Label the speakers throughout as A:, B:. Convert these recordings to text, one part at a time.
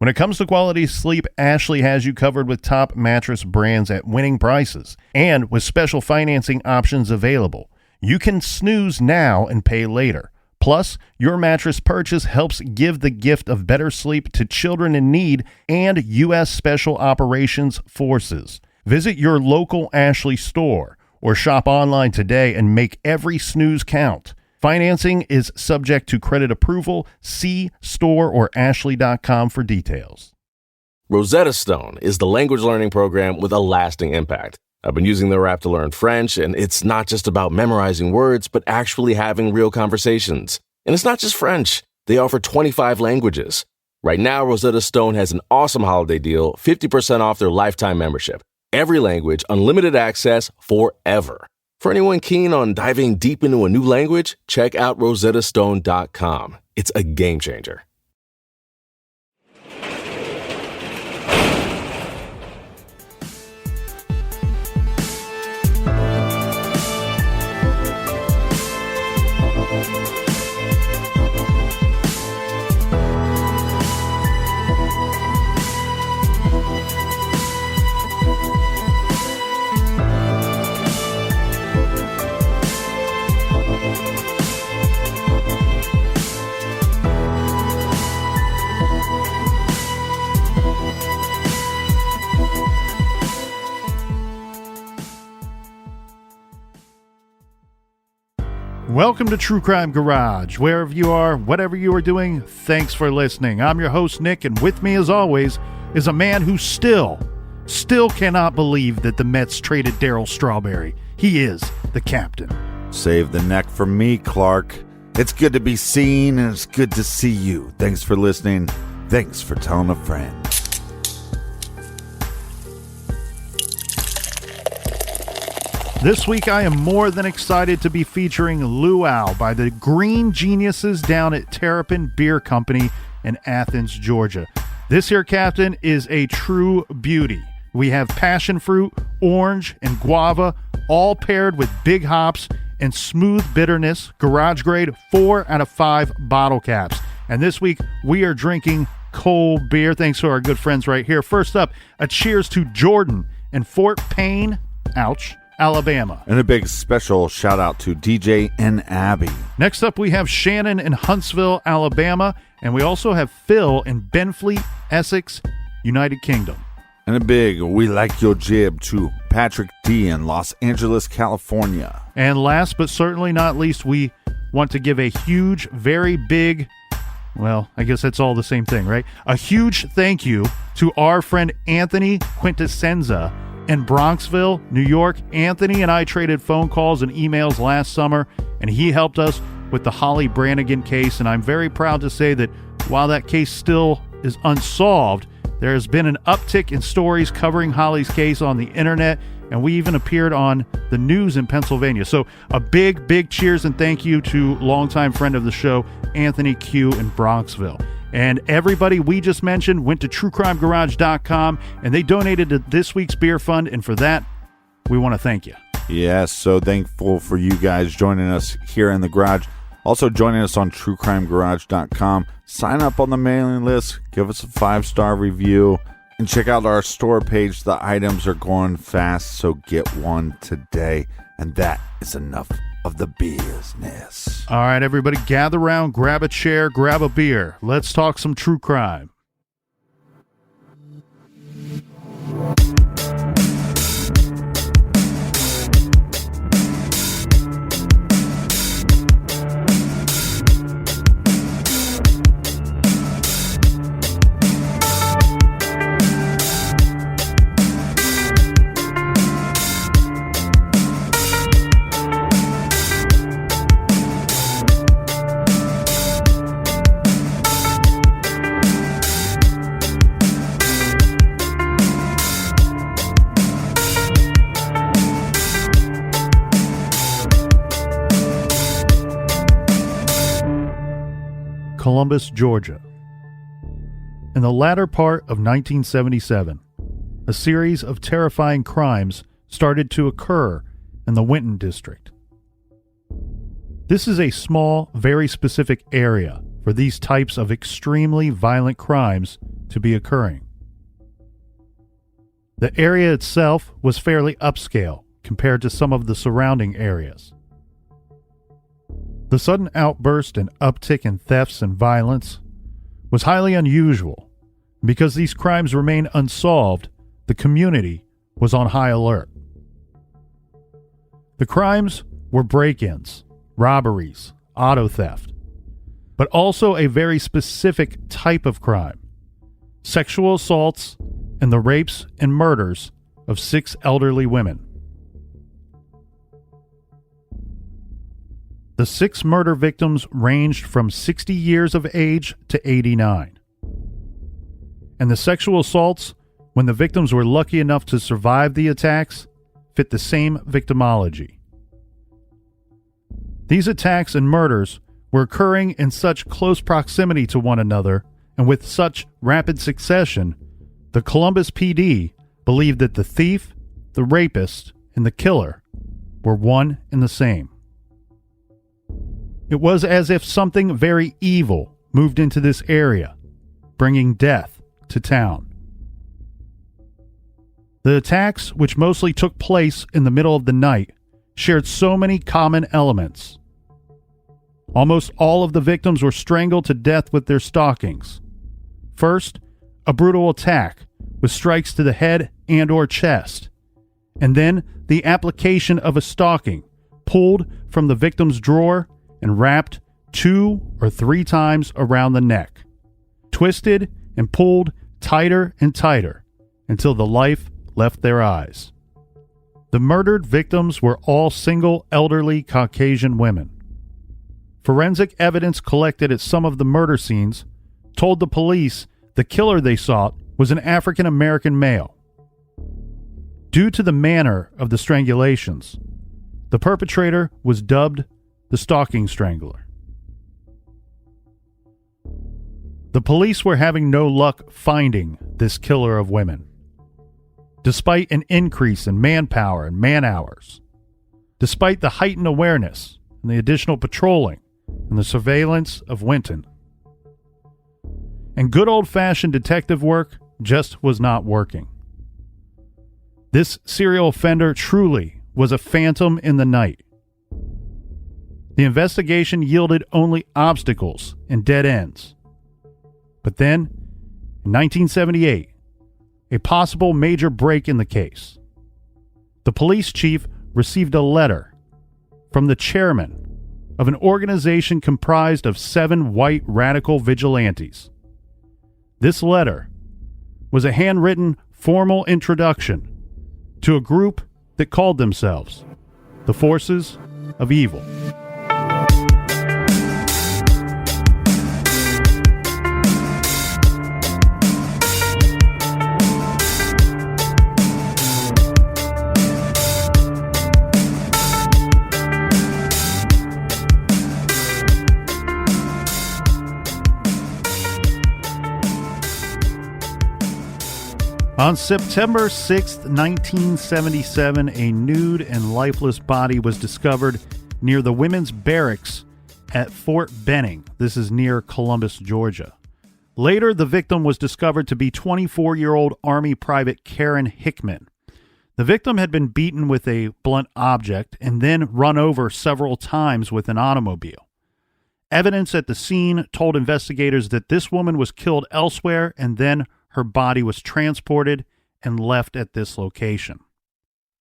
A: When it comes to quality sleep, Ashley has you covered with top mattress brands at winning prices and with special financing options available. You can snooze now and pay later. Plus, your mattress purchase helps give the gift of better sleep to children in need and U.S. Special Operations Forces. Visit your local Ashley store or shop online today and make every snooze count. Financing is subject to credit approval. See store or ashley.com for details.
B: Rosetta Stone is the language learning program with a lasting impact. I've been using their app to learn French, and it's not just about memorizing words, but actually having real conversations. And it's not just French. They offer 25 languages. Right now, Rosetta Stone has an awesome holiday deal, 50% off their lifetime membership. Every language, unlimited access forever. For anyone keen on diving deep into a new language, check out rosettastone.com. It's a game changer.
A: Welcome to True Crime Garage. Wherever you are, whatever you are doing, thanks for listening. I'm your host, Nick, and with me, as always, is a man who still cannot believe that the Mets traded Darryl Strawberry. He is the captain.
C: Save the neck for me, Clark. It's good to be seen, and it's good to see you. Thanks for listening. Thanks for telling a friend.
A: This week, I am more than excited to be featuring Luau by the Green Geniuses down at Terrapin Beer Company in Athens, Georgia. This here, Captain, is a true beauty. We have passion fruit, orange, and guava, all paired with big hops and smooth bitterness, garage grade 4 out of 5 bottle caps. And this week, we are drinking cold beer, thanks to our good friends right here. First up, a cheers to Jordan in Fort Payne, Alabama.
C: And a big special shout out to DJ and Abby.
A: Next up, we have Shannon in Huntsville, Alabama. And we also have Phil in Benfleet, Essex, United Kingdom.
C: And a big we like your jib to Patrick D in Los Angeles, California.
A: And last but certainly not least, we want to give a huge, very big, well, I guess that's all the same thing, right? A huge thank you to our friend Anthony Quintessenza in Bronxville, New York. Anthony and I traded phone calls and emails last summer, and he helped us with the Holly Brannigan case. And I'm very proud to say that while that case still is unsolved, there has been an uptick in stories covering Holly's case on the internet, and we even appeared on the news in Pennsylvania. So a big, big cheers and thank you to longtime friend of the show, Anthony Q in Bronxville. And everybody we just mentioned went to truecrimegarage.com, and they donated to this week's beer fund, and for that, we want to thank you.
C: Yes, so thankful for you guys joining us here in the garage. Also joining us on truecrimegarage.com. Sign up on the mailing list, give us a 5-star review, and check out our store page. The items are going fast, so get one today. And that is enough of the business.
A: All right, everybody, gather around, grab a chair, grab a beer. Let's talk some true crime. Columbus, Georgia. In the latter part of 1977, a series of terrifying crimes started to occur in the Winton district. This is a small, very specific area for these types of extremely violent crimes to be occurring. The area itself was fairly upscale compared to some of the surrounding areas. The sudden outburst and uptick in thefts and violence was highly unusual. Because these crimes remained unsolved, the community was on high alert. The crimes were break-ins, robberies, auto theft, but also a very specific type of crime: sexual assaults and the rapes and murders of 6 elderly women. The 6 murder victims ranged from 60 years of age to 89. And the sexual assaults, when the victims were lucky enough to survive the attacks, fit the same victimology. These attacks and murders were occurring in such close proximity to one another and with such rapid succession, the Columbus PD believed that the thief, the rapist, and the killer were one and the same. It was as if something very evil moved into this area, bringing death to town. The attacks, which mostly took place in the middle of the night, shared so many common elements. Almost all of the victims were strangled to death with their stockings. First, a brutal attack with strikes to the head and or chest, and then the application of a stocking pulled from the victim's drawer and wrapped 2 or 3 times around the neck, twisted and pulled tighter and tighter until the life left their eyes. The murdered victims were all single, elderly Caucasian women. Forensic evidence collected at some of the murder scenes told the police the killer they sought was an African American male. Due to the manner of the strangulations, the perpetrator was dubbed the Stalking Strangler. The police were having no luck finding this killer of women, despite an increase in manpower and man-hours, despite the heightened awareness and the additional patrolling and the surveillance of Winton. And good old-fashioned detective work just was not working. This serial offender truly was a phantom in the night. The investigation yielded only obstacles and dead ends. But then, in 1978, a possible major break in the case. The police chief received a letter from the chairman of an organization comprised of 7 white radical vigilantes. This letter was a handwritten formal introduction to a group that called themselves the Forces of Evil. On September 6, 1977, a nude and lifeless body was discovered near the women's barracks at Fort Benning. This is near Columbus, Georgia. Later, the victim was discovered to be 24-year-old Army Private Karen Hickman. The victim had been beaten with a blunt object and then run over several times with an automobile. Evidence at the scene told investigators that this woman was killed elsewhere and then her body was transported and left at this location.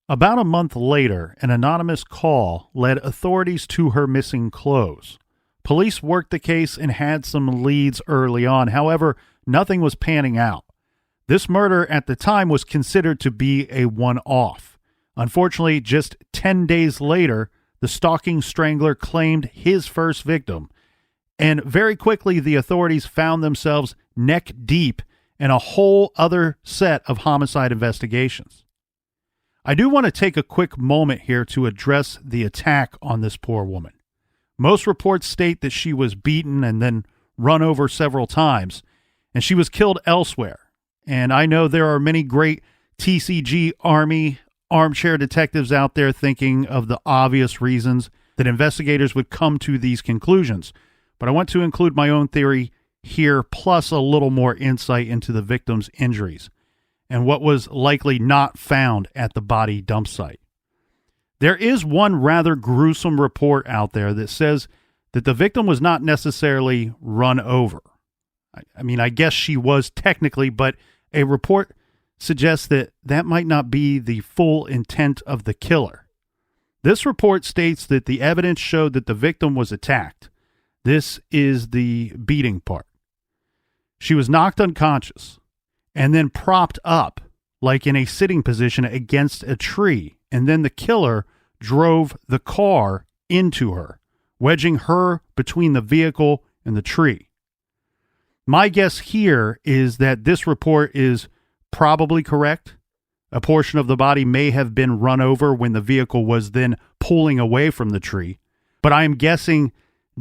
A: About a month later, an anonymous call led authorities to her missing clothes. Police worked the case and had some leads early on. However, nothing was panning out. This murder at the time was considered to be a one-off. Unfortunately, just 10 days later, the stalking strangler claimed his first victim, and very quickly the authorities found themselves neck deep and a whole other set of homicide investigations. I do want to take a quick moment here to address the attack on this poor woman. Most reports state that she was beaten and then run over several times, and she was killed elsewhere. And I know there are many great TCG Army armchair detectives out there thinking of the obvious reasons that investigators would come to these conclusions. But I want to include my own theory here, plus a little more insight into the victim's injuries and what was likely not found at the body dump site. There is one rather gruesome report out there that says that the victim was not necessarily run over. I mean, I guess she was technically, but a report suggests that that might not be the full intent of the killer. This report states that the evidence showed that the victim was attacked. This is the beating part. She was knocked unconscious and then propped up like in a sitting position against a tree, and then the killer drove the car into her, wedging her between the vehicle and the tree. My guess here is that this report is probably correct. A portion of the body may have been run over when the vehicle was then pulling away from the tree, but I am guessing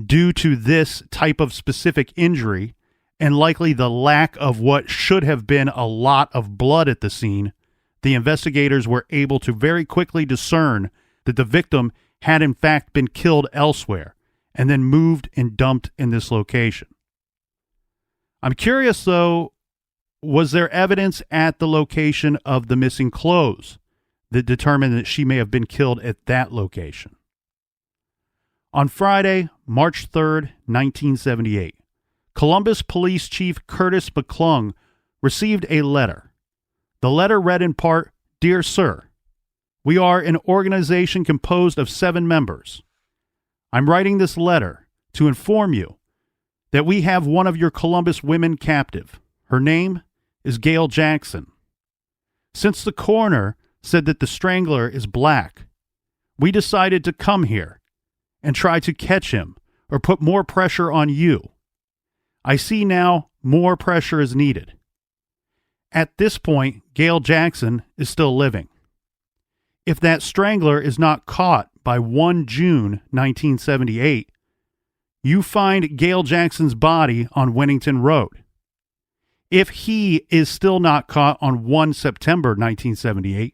A: due to this type of specific injury and likely the lack of what should have been a lot of blood at the scene, the investigators were able to very quickly discern that the victim had in fact been killed elsewhere and then moved and dumped in this location. I'm curious, though, was there evidence at the location of the missing clothes that determined that she may have been killed at that location? On Friday, March 3rd, 1978, Columbus Police Chief Curtis McClung received a letter. The letter read in part, "Dear Sir, we are an organization composed of 7 members. I'm writing this letter to inform you that we have one of your Columbus women captive. Her name is Gail Jackson. Since the coroner said that the strangler is black, we decided to come here and try to catch him or put more pressure on you. I see now more pressure is needed. At this point, Gail Jackson is still living. If that strangler is not caught by 1 June 1978, you find Gail Jackson's body on Winnington Road. If he is still not caught on 1 September 1978,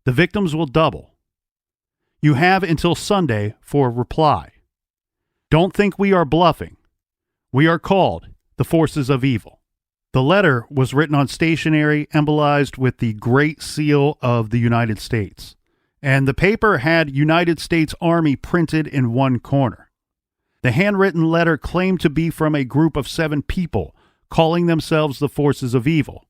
A: the victims will double. You have until Sunday for a reply. Don't think we are bluffing. We are called the Forces of Evil." The letter was written on stationery embolized with the Great Seal of the United States, and the paper had United States Army printed in one corner. The handwritten letter claimed to be from a group of 7 people calling themselves the Forces of Evil.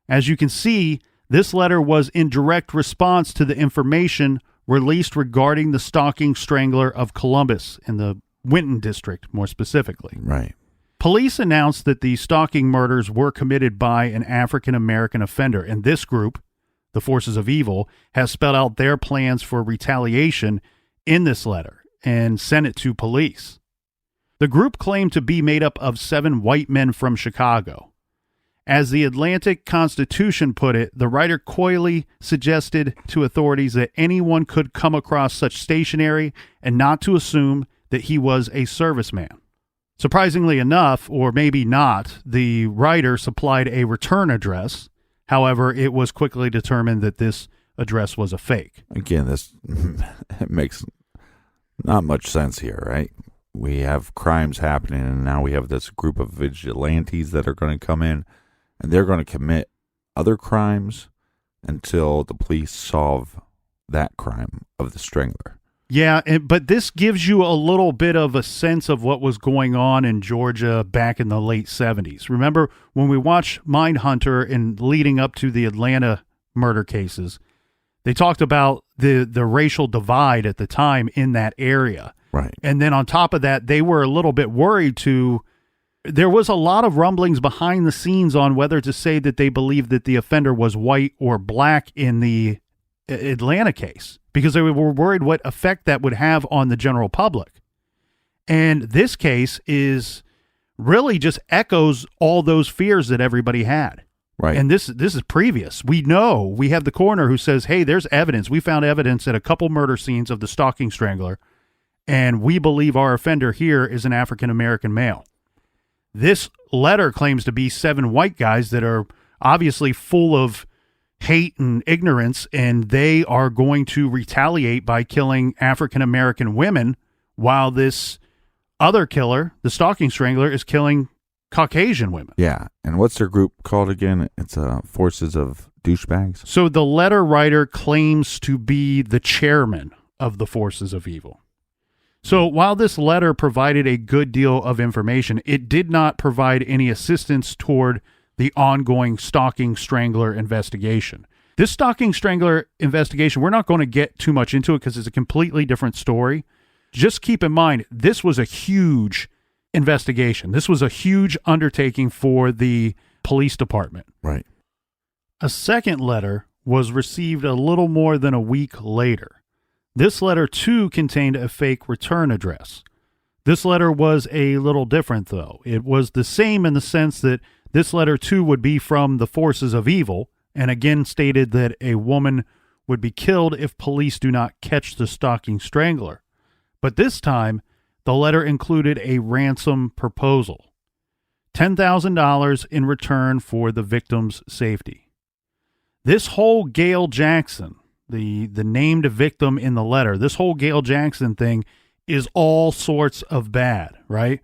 A: As you can see, this letter was in direct response to the information released regarding the stalking strangler of Columbus in the Winton district, more specifically.
C: Right.
A: Police announced that the stalking murders were committed by an African-American offender, and this group, the Forces of Evil, has spelled out their plans for retaliation in this letter and sent it to police. The group claimed to be made up of 7 white men from Chicago. As the Atlantic Constitution put it, the writer coyly suggested to authorities that anyone could come across such stationery and not to assume that he was a serviceman. Surprisingly enough, or maybe not, the writer supplied a return address. However, it was quickly determined that this address was a fake.
C: Again, this it makes not much sense here, right? We have crimes happening, and now we have this group of vigilantes that are going to come in, and they're going to commit other crimes until the police solve that crime of the strangler.
A: Yeah, but this gives you a little bit of a sense of what was going on in Georgia back in the late 70s. Remember when we watched Mindhunter and leading up to the Atlanta murder cases, they talked about the racial divide at the time in that area.
C: Right.
A: And then on top of that, they were a little bit worried there was a lot of rumblings behind the scenes on whether to say that they believed that the offender was white or black in the Atlanta case, because they were worried what effect that would have on the general public. And this case is really just echoes all those fears that everybody had.
C: Right.
A: And this is previous. We know, we have the coroner who says, hey, there's evidence. We found evidence at a couple murder scenes of the stalking strangler, and we believe our offender here is an African-American male. This letter claims to be 7 white guys that are obviously full of hate and ignorance, and they are going to retaliate by killing African-American women, while this other killer, the stalking strangler, is killing Caucasian women.
C: Yeah. And what's their group called again? It's Forces of Douchebags.
A: So the letter writer claims to be the chairman of the Forces of Evil. So while this letter provided a good deal of information, it did not provide any assistance toward the ongoing stalking strangler investigation. This stalking strangler investigation, we're not going to get too much into it because it's a completely different story. Just keep in mind, this was a huge investigation. This was a huge undertaking for the police department.
C: Right.
A: A second letter was received a little more than a week later. This letter, too, contained a fake return address. This letter was a little different, though. It was the same in the sense that this letter, too, would be from the Forces of Evil, and again stated that a woman would be killed if police do not catch the stalking strangler. But this time, the letter included a ransom proposal, $10,000 in return for the victim's safety. This whole Gail Jackson, the named victim in the letter, this whole Gail Jackson thing is all sorts of bad, right?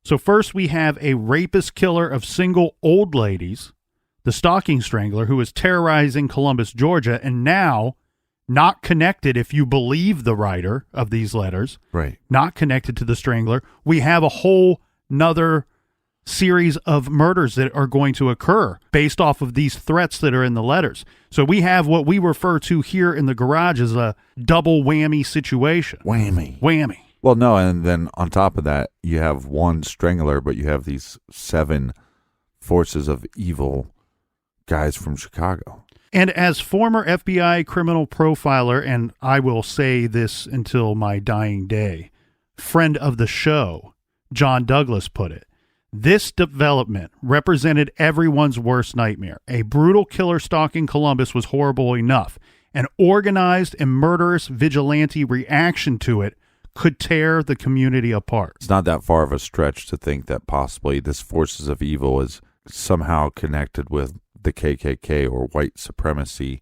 A: So first we have a rapist killer of single old ladies, the stalking strangler, who is terrorizing Columbus, Georgia, and now not connected, if you believe the writer of these letters,
C: right?
A: Not connected to the strangler. We have a whole nother series of murders that are going to occur based off of these threats that are in the letters. So we have what we refer to here in the garage as a double whammy situation. Whammy.
C: Well, no, and then on top of that, you have one strangler, but you have these 7 Forces of Evil guys from Chicago.
A: And as former FBI criminal profiler, and I will say this until my dying day, friend of the show, John Douglas put it, this development represented everyone's worst nightmare. A brutal killer stalking Columbus was horrible enough. An organized and murderous vigilante reaction to it could tear the community apart.
C: It's not that far of a stretch to think that possibly this Forces of Evil is somehow connected with the KKK or white supremacy.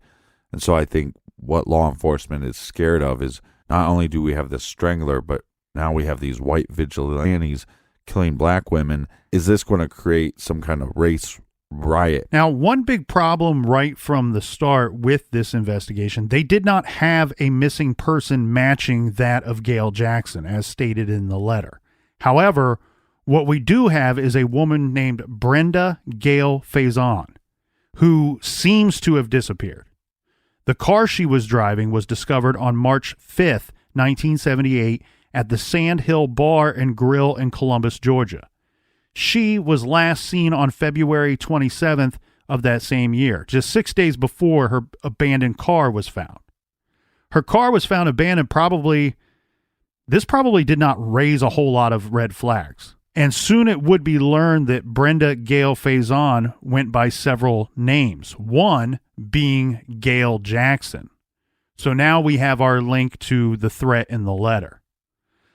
C: And so I think what law enforcement is scared of is not only do we have this strangler, but now we have these white vigilantes killing black women. Is this going to create some kind of race riot?
A: Now, one big problem right from the start with this investigation, they did not have a missing person matching that of Gail Jackson, as stated in the letter. However, what we do have is a woman named Brenda Gail Faison, who seems to have disappeared. The car she was driving was discovered on March 5th, 1978, at the Sand Hill Bar and Grill in Columbus, Georgia. She was last seen on February 27th of that same year, just 6 days before her abandoned car was found. Her car was found abandoned. This probably did not raise a whole lot of red flags. And soon it would be learned that Brenda Gail Faison went by several names, one being Gail Jackson. So now we have our link to the threat in the letter.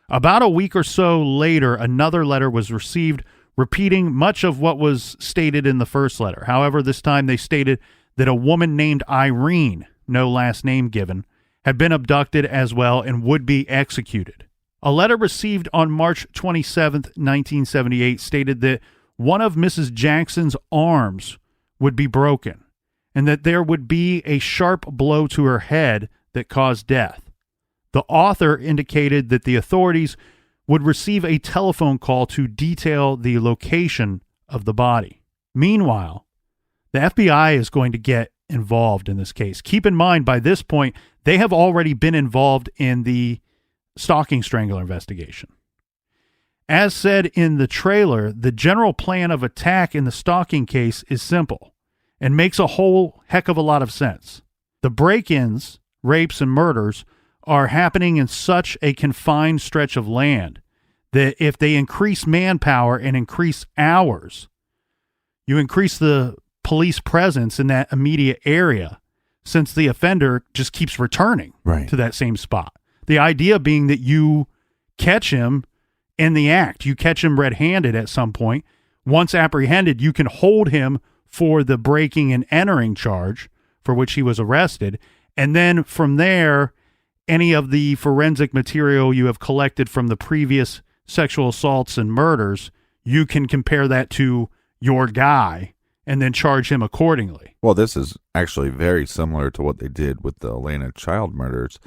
A: About a week or so later, another letter was received repeating much of what was stated in the first letter. However, this time they stated that a woman named Irene, no last name given, had been abducted as well and would be executed. A letter received on March 27th, 1978 stated that one of Mrs. Jackson's arms would be broken and that there would be a sharp blow to her head that caused death. The author indicated that the authorities would receive a telephone call to detail the location of the body. Meanwhile, the FBI is going to get involved in this case. Keep in mind, by this point, they have already been involved in the stalking strangler investigation. As said in the trailer, the general plan of attack in the stalking case is simple and makes a whole heck of a lot of sense. The break-ins, rapes, and murders are happening in such a confined stretch of land that if they increase manpower and increase hours, you increase the police presence in that immediate area, since the offender just keeps returning to that same spot. The idea being that you catch him in the act. You catch him red-handed at some point. Once apprehended, you can hold him for the breaking and entering charge for which he was arrested. And then from there, any of the forensic material you have collected from the previous sexual assaults and murders, you can compare that to your guy and then charge him accordingly.
C: Well, this is actually very similar to what they did with the Atlanta child murders,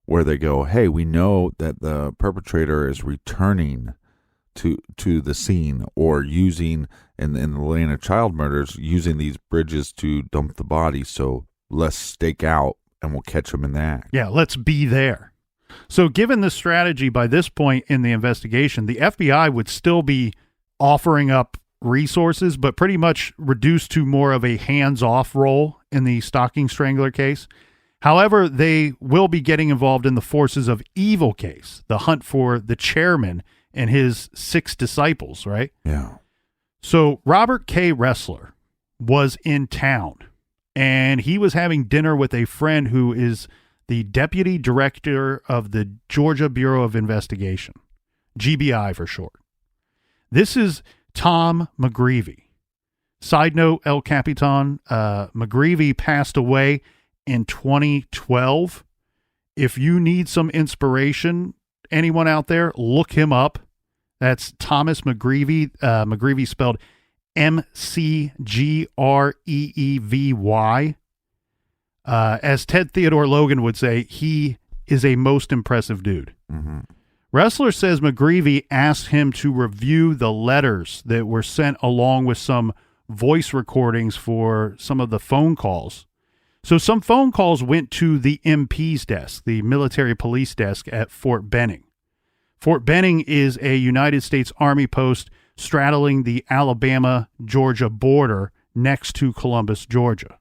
C: where they go, hey, we know that the perpetrator is returning to the scene, or using, in the Atlanta child murders, using these bridges to dump the body, so let's stake out and we'll catch them in the act.
A: Yeah, let's be there. So given the strategy by this point in the investigation, the FBI would still be offering up resources, but pretty much reduced to more of a hands-off role in the stocking strangler case. However, they will be getting involved in the forces of evil case, the hunt for the chairman and his 6 disciples, right?
C: Yeah.
A: So Robert K. Ressler was in town, and he was having dinner with a friend who is the deputy director of the Georgia Bureau of Investigation, GBI for short. This is Tom McGreevy. Side note, El Capitan, McGreevy passed away in 2012. If you need some inspiration, anyone out there, look him up. That's Thomas McGreevy. McGreevy spelled McGreevy. As Ted Theodore Logan would say, he is a most impressive dude.
C: Mm-hmm.
A: Ressler says McGreevy asked him to review the letters that were sent along with some voice recordings for some of the phone calls. So some phone calls went to the MP's desk, the military police desk at Fort Benning. Fort Benning is a United States Army post straddling the Alabama-Georgia border next to Columbus, Georgia.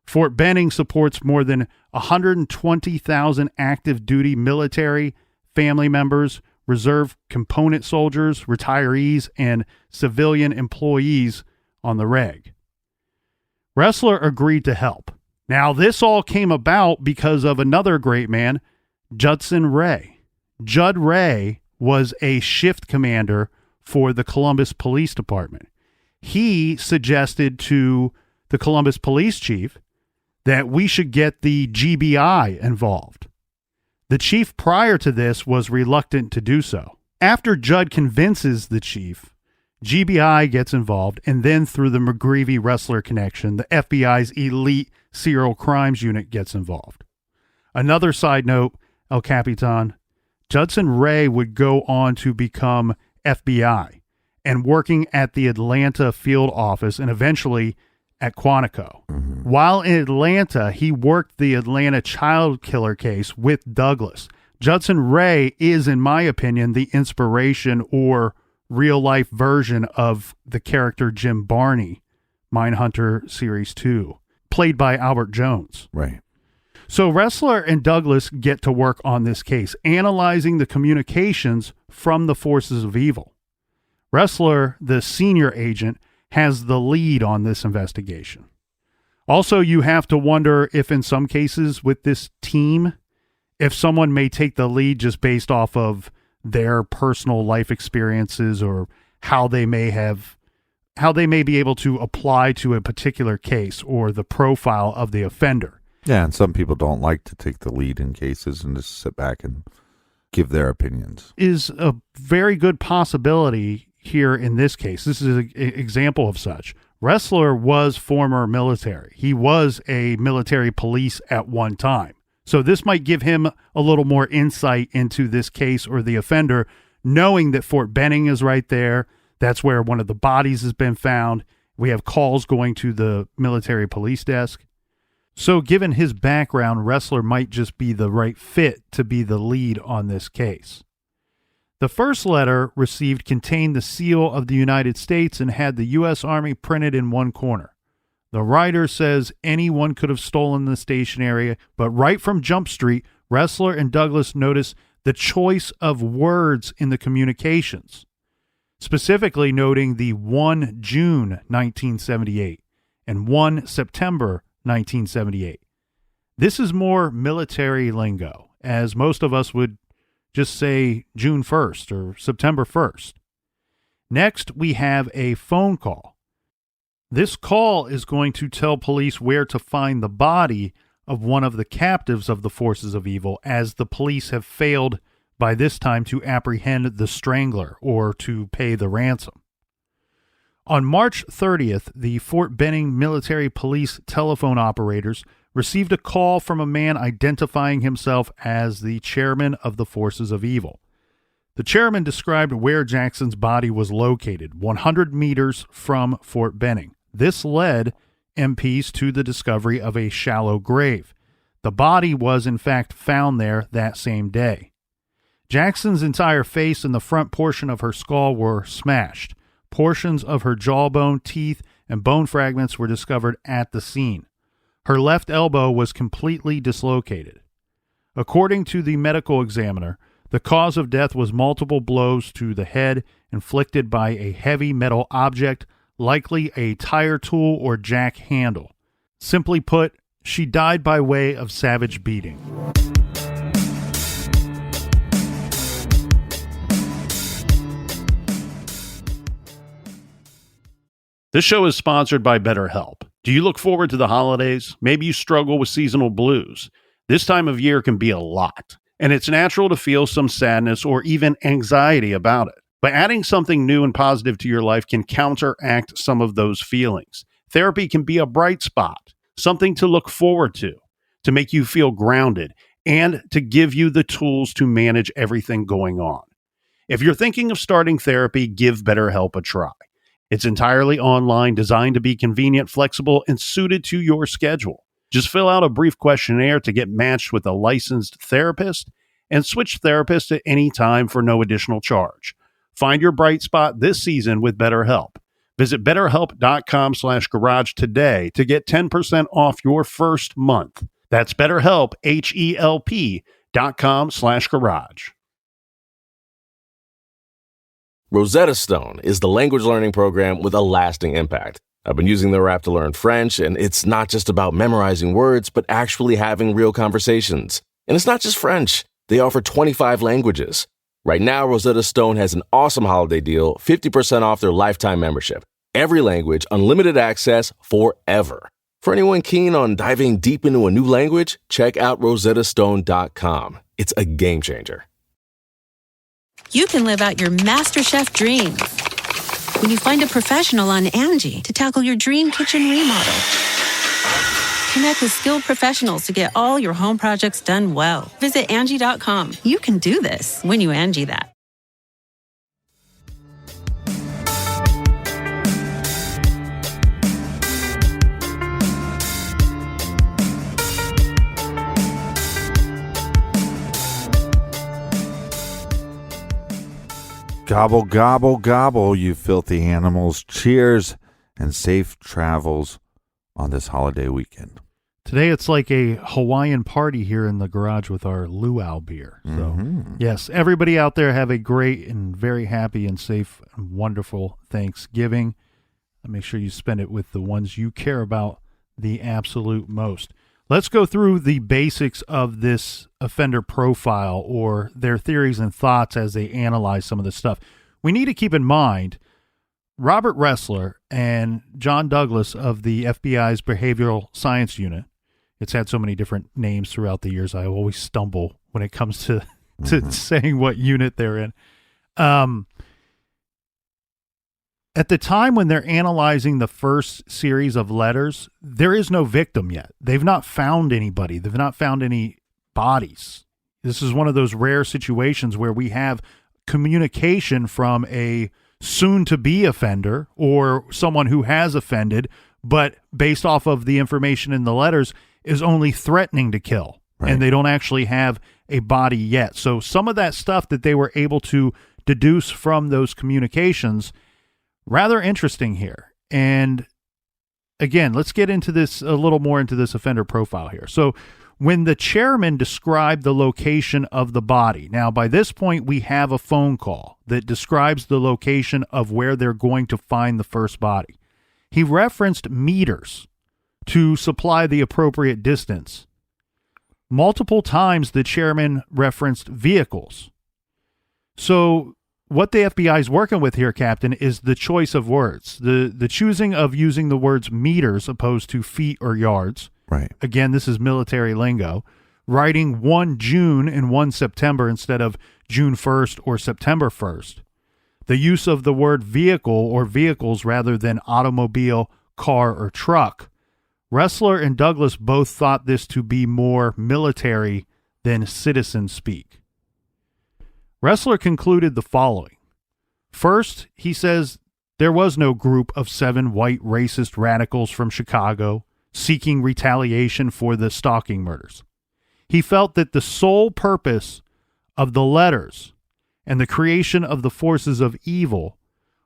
A: Fort Benning supports more than 120,000 active duty military, family members, reserve component soldiers, retirees, and civilian employees on the reg. Ressler agreed to help. Now, this all came about because of another great man, Judson Ray. Judd Ray was a shift commander for the Columbus Police Department. He suggested to the Columbus Police Chief that we should get the GBI involved. The chief prior to this was reluctant to do so. After Judd convinces the chief, GBI gets involved, and then through the McGreevy-Ressler connection, the FBI's elite serial crimes unit gets involved. Another side note, El Capitan, Judson Ray would go on to become FBI and working at the Atlanta field office and eventually at Quantico.
C: Mm-hmm.
A: While in Atlanta, he worked the Atlanta child killer case with Douglas. Judson Ray is, in my opinion, the inspiration or real-life version of the character Jim Barney, Mindhunter Series 2, played by Albert Jones.
C: Right.
A: So Ressler and Douglas get to work on this case, analyzing the communications from the forces of evil. Ressler, the senior agent, has the lead on this investigation. Also, you have to wonder if in some cases with this team, if someone may take the lead just based off of their personal life experiences or how they may be able to apply to a particular case or the profile of the offender.
C: Yeah, and some people don't like to take the lead in cases and just sit back and give their opinions.
A: Is a very good possibility here in this case. This is an example of such. Ressler was former military. He was a military police at one time. So this might give him a little more insight into this case or the offender, knowing that Fort Benning is right there. That's where one of the bodies has been found. We have calls going to the military police desk. So given his background, Ressler might just be the right fit to be the lead on this case. The first letter received contained the seal of the United States and had the U.S. Army printed in one corner. The writer says anyone could have stolen the station area, but right from Jump Street, Ressler and Douglas notice the choice of words in the communications, specifically noting the 1 June 1978 and 1 September 1978. This is more military lingo, as most of us would just say June 1st or September 1st. Next, we have a phone call. This call is going to tell police where to find the body of one of the captives of the forces of evil, as the police have failed by this time to apprehend the strangler or to pay the ransom. On March 30th, the Fort Benning Military Police telephone operators received a call from a man identifying himself as the chairman of the Forces of Evil. The chairman described where Jackson's body was located, 100 meters from Fort Benning. This led MPs to the discovery of a shallow grave. The body was, in fact, found there that same day. Jackson's entire face and the front portion of her skull were smashed. Portions of her jawbone, teeth, and bone fragments were discovered at the scene. Her left elbow was completely dislocated. According to the medical examiner, the cause of death was multiple blows to the head inflicted by a heavy metal object, likely a tire tool or jack handle. Simply put, she died by way of savage beating. This show is sponsored by BetterHelp. Do you look forward to the holidays? Maybe you struggle with seasonal blues. This time of year can be a lot, and it's natural to feel some sadness or even anxiety about it. But adding something new and positive to your life can counteract some of those feelings. Therapy can be a bright spot, something to look forward to make you feel grounded, and to give you the tools to manage everything going on. If you're thinking of starting therapy, give BetterHelp a try. It's entirely online, designed to be convenient, flexible, and suited to your schedule. Just fill out a brief questionnaire to get matched with a licensed therapist and switch therapists at any time for no additional charge. Find your bright spot this season with BetterHelp. Visit BetterHelp.com/garage today to get 10% off your first month. That's BetterHelp, HELP.com/garage.
B: Rosetta Stone is the language learning program with a lasting impact. I've been using their app to learn French, and it's not just about memorizing words, but actually having real conversations. And it's not just French. They offer 25 languages. Right now, Rosetta Stone has an awesome holiday deal, 50% off their lifetime membership. Every language, unlimited access forever. For anyone keen on diving deep into a new language, check out rosettastone.com. It's a game changer.
D: You can live out your MasterChef dreams when you find a professional on Angie to tackle your dream kitchen remodel. Connect with skilled professionals to get all your home projects done well. Visit Angie.com. You can do this when you Angie that.
C: Gobble, gobble, gobble, you filthy animals. Cheers and safe travels on this holiday weekend.
A: Today it's like a Hawaiian party here in the garage with our Luau beer. So, yes, everybody out there have a great and very happy and safe and wonderful Thanksgiving. And make sure you spend it with the ones you care about the absolute most. Let's go through the basics of this offender profile or their theories and thoughts as they analyze some of this stuff. We need to keep in mind Robert Ressler and John Douglas of the FBI's Behavioral Science Unit. It's had so many different names throughout the years. I always stumble when it comes to saying what unit they're in. At the time when they're analyzing the first series of letters, there is no victim yet. They've not found anybody. They've not found any bodies. This is one of those rare situations where we have communication from a soon-to-be offender or someone who has offended, but based off of the information in the letters is only threatening to kill. Right. And they don't actually have a body yet. So some of that stuff that they were able to deduce from those communications, rather interesting here. And again, let's get into this a little more into this offender profile here. So when the chairman described the location of the body, now by this point we have a phone call that describes the location of where they're going to find the first body. He referenced meters to supply the appropriate distance. Multiple times the chairman referenced vehicles. So what the FBI is working with here, Captain, is the choice of words. The choosing of using the words meters opposed to feet or yards.
C: Right.
A: Again, this is military lingo. Writing 1 June and 1 September instead of June 1st or September 1st. The use of the word vehicle or vehicles rather than automobile, car, or truck. Ressler and Douglas both thought this to be more military than citizen speak. Ressler concluded the following. First, he says there was no group of 7 white racist radicals from Chicago seeking retaliation for the stalking murders. He felt that the sole purpose of the letters and the creation of the forces of evil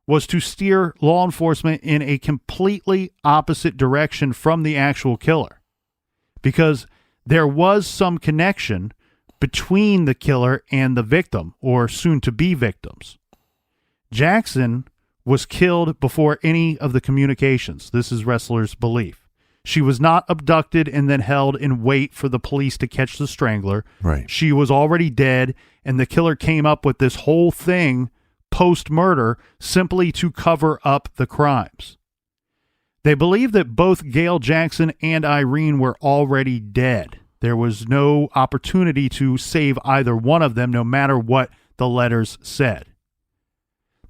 A: was to steer law enforcement in a completely opposite direction from the actual killer, because there was some connection between the killer and the victim, or soon-to-be victims. Jackson was killed before any of the communications. This is Ressler's belief. She was not abducted and then held in wait for the police to catch the strangler.
C: Right.
A: She was already dead, and the killer came up with this whole thing post-murder simply to cover up the crimes. They believe that both Gail Jackson and Irene were already dead. There was no opportunity to save either one of them, no matter what the letters said.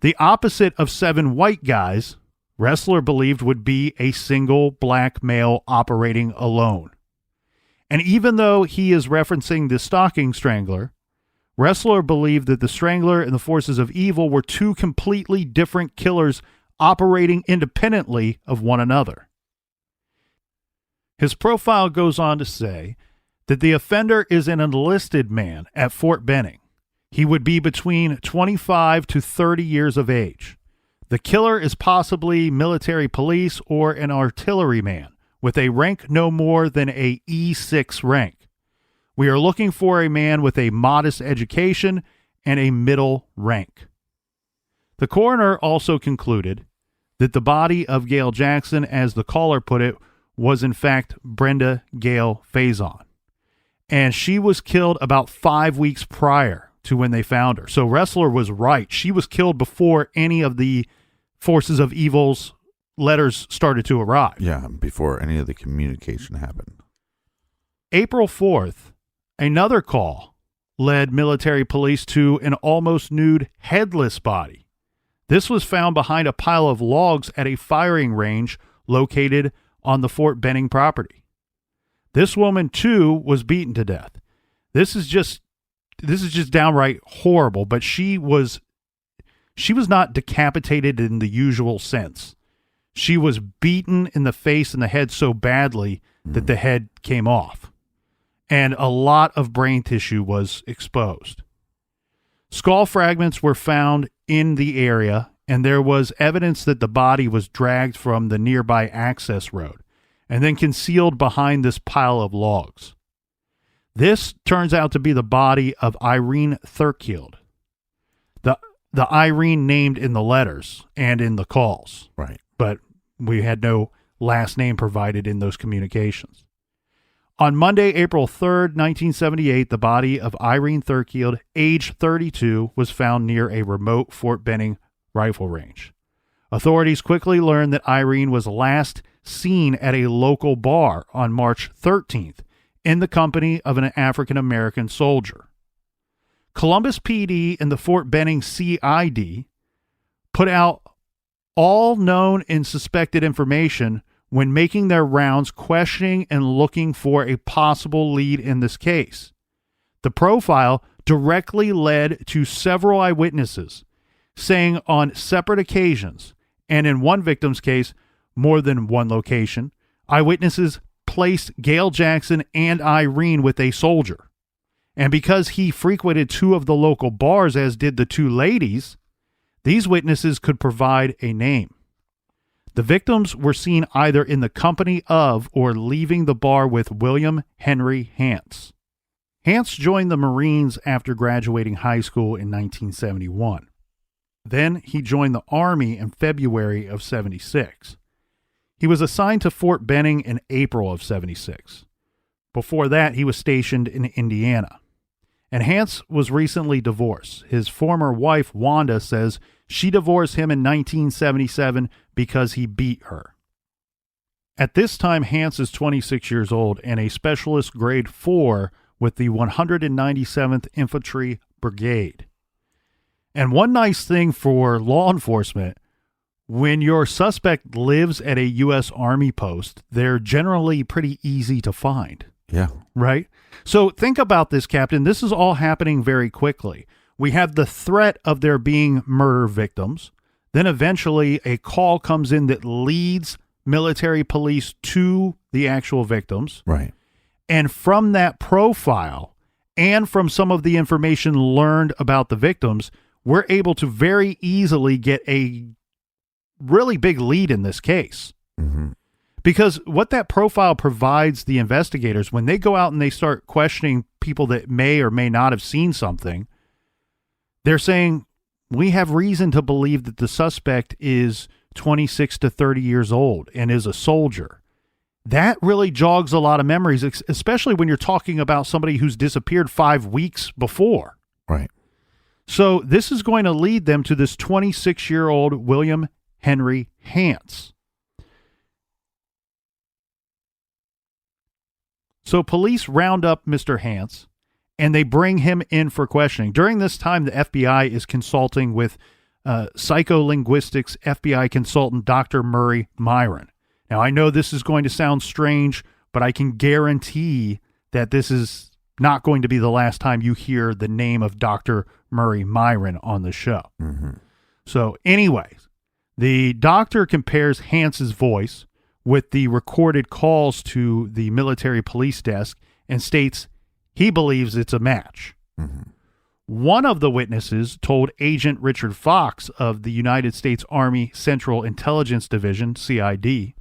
A: The opposite of 7 white guys, Ressler believed, would be a single black male operating alone. And even though he is referencing the stalking strangler, Ressler believed that the strangler and the forces of evil were 2 completely different killers operating independently of one another. His profile goes on to say that the offender is an enlisted man at Fort Benning. He would be between 25 to 30 years of age. The killer is possibly military police or an artilleryman with a rank no more than a E6 rank. We are looking for a man with a modest education and a middle rank. The coroner also concluded that the body of Gail Jackson, as the caller put it, was in fact Brenda Gail Faison. And she was killed about 5 weeks prior to when they found her. So Ressler was right. She was killed before any of the forces of evil's letters started to arrive.
C: Yeah, before any of the communication happened.
A: April 4th, another call led military police to an almost nude, headless body. This was found behind a pile of logs at a firing range located on the Fort Benning property. This woman, too, was beaten to death. This is just downright horrible, but she was not decapitated in the usual sense. She was beaten in the face and the head so badly that the head came off, and a lot of brain tissue was exposed. Skull fragments were found in the area, and there was evidence that the body was dragged from the nearby access road and then concealed behind this pile of logs. This turns out to be the body of Irene Thurkield, the Irene named in the letters and in the calls.
C: Right.
A: But we had no last name provided in those communications. On Monday, April 3rd, 1978, the body of Irene Thurkield, age 32, was found near a remote Fort Benning rifle range. Authorities quickly learned that Irene was last seen at a local bar on March 13th in the company of an African-American soldier. Columbus PD and the Fort Benning CID put out all known and suspected information when making their rounds, questioning and looking for a possible lead in this case. The profile directly led to several eyewitnesses saying on separate occasions, and in one victim's case, more than one location, eyewitnesses placed Gail Jackson and Irene with a soldier. And because he frequented 2 of the local bars, as did the 2 ladies, these witnesses could provide a name. The victims were seen either in the company of or leaving the bar with William Henry Hance. Hance joined the Marines after graduating high school in 1971. Then he joined the Army in February of 76. He was assigned to Fort Benning in April of 76. Before that, he was stationed in Indiana. And Hance was recently divorced. His former wife, Wanda, says she divorced him in 1977 because he beat her. At this time, Hance is 26 years old and a specialist grade 4 with the 197th Infantry Brigade. And one nice thing for law enforcement, when your suspect lives at a U.S. Army post, they're generally pretty easy to find.
C: Yeah.
A: Right? So think about this, Captain. This is all happening very quickly. We have the threat of there being murder victims. Then eventually a call comes in that leads military police to the actual victims.
C: Right.
A: And from that profile and from some of the information learned about the victims, we're able to very easily get a really big lead in this case.
C: Mm-hmm.
A: Because what that profile provides the investigators, when they go out and they start questioning people that may or may not have seen something, they're saying, we have reason to believe that the suspect is 26 to 30 years old and is a soldier. That really jogs a lot of memories, especially when you're talking about somebody who's disappeared 5 weeks before.
C: Right.
A: So this is going to lead them to this 26-year-old William Henry Hance. So police round up Mr. Hance, and they bring him in for questioning. During this time, the FBI is consulting with psycholinguistics FBI consultant Dr. Murray Myron. Now, I know this is going to sound strange, but I can guarantee that this is not going to be the last time you hear the name of Dr. Murray Myron on the show.
C: Mm-hmm.
A: So anyways, the doctor compares Hance's voice with the recorded calls to the military police desk and states he believes it's a match.
C: Mm-hmm.
A: One of the witnesses told Agent Richard Fox of the United States Army Central Intelligence Division, CID,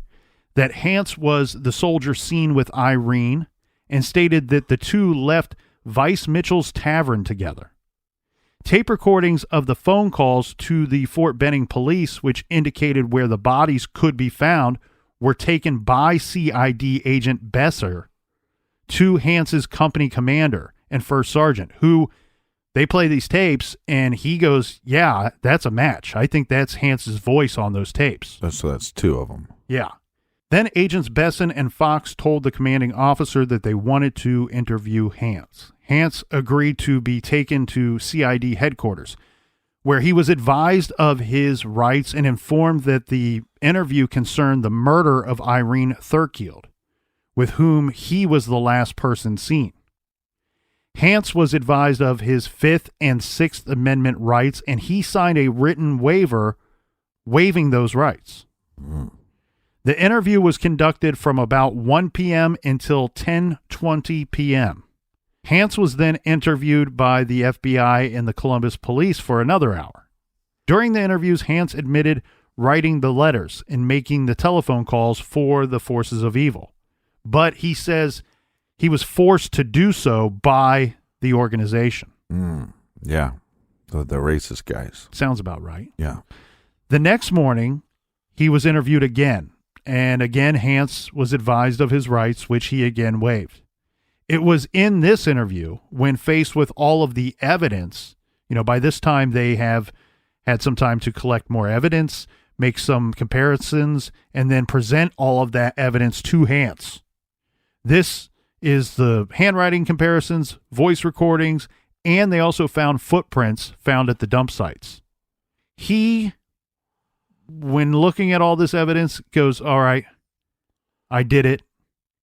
A: that Hance was the soldier seen with Irene and stated that the two left Vice Mitchell's Tavern together. Tape recordings of the phone calls to the Fort Benning police, which indicated where the bodies could be found, were taken by CID agent Besser to Hance's company commander and first sergeant, who they play these tapes and he goes, yeah, that's a match. I think that's Hance's voice on those tapes.
C: So that's two of them.
A: Yeah. Then agents Besson and Fox told the commanding officer that they wanted to interview Hance. Hance agreed to be taken to CID headquarters, where he was advised of his rights and informed that the interview concerned the murder of Irene Thurkield, with whom he was the last person seen. Hance was advised of his Fifth and Sixth Amendment rights, and he signed a written waiver waiving those rights.
C: Mm.
A: The interview was conducted from about 1 p.m. until 10:20 p.m. Hance was then interviewed by the FBI and the Columbus Police for another hour. During the interviews, Hance admitted writing the letters and making the telephone calls for the forces of evil. But he says he was forced to do so by the organization.
C: Yeah. The racist guys.
A: Sounds about right.
C: Yeah.
A: The next morning, he was interviewed again. And again, Hance was advised of his rights, which he again waived. It was in this interview, when faced with all of the evidence, by this time they have had some time to collect more evidence, make some comparisons, and then present all of that evidence to Hance. This is the handwriting comparisons, voice recordings, and they also found footprints found at the dump sites. He, when looking at all this evidence, goes, all right, I did it.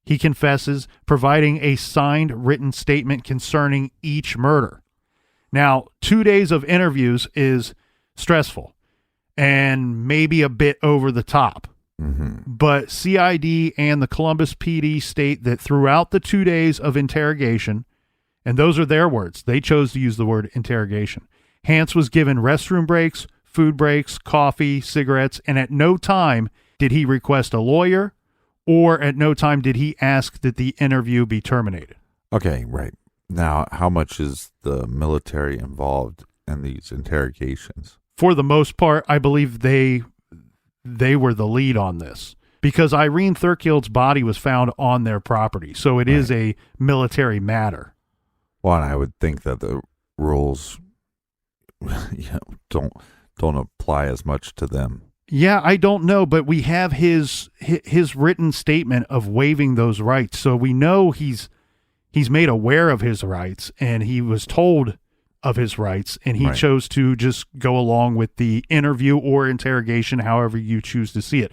A: He confesses, providing a signed written statement concerning each murder. Now, 2 days of interviews is stressful and maybe a bit over the top.
C: Mm-hmm.
A: But CID and the Columbus PD state that throughout the 2 days of interrogation, and those are their words, they chose to use the word interrogation, Hance was given restroom breaks, food breaks, coffee, cigarettes, and at no time did he request a lawyer, or at no time did he ask that the interview be terminated.
C: Okay, right. Now, how much is the military involved in these interrogations?
A: For the most part, I believe they were the lead on this, because Irene Thurkild's body was found on their property, so it is a military matter.
C: Well, and I would think that the rules don't apply as much to them.
A: Yeah, I don't know, but we have his written statement of waiving those rights, so we know he's made aware of his rights, and he was told of his rights, and he
C: Right.
A: chose to just go along with the interview or interrogation, however you choose to see it.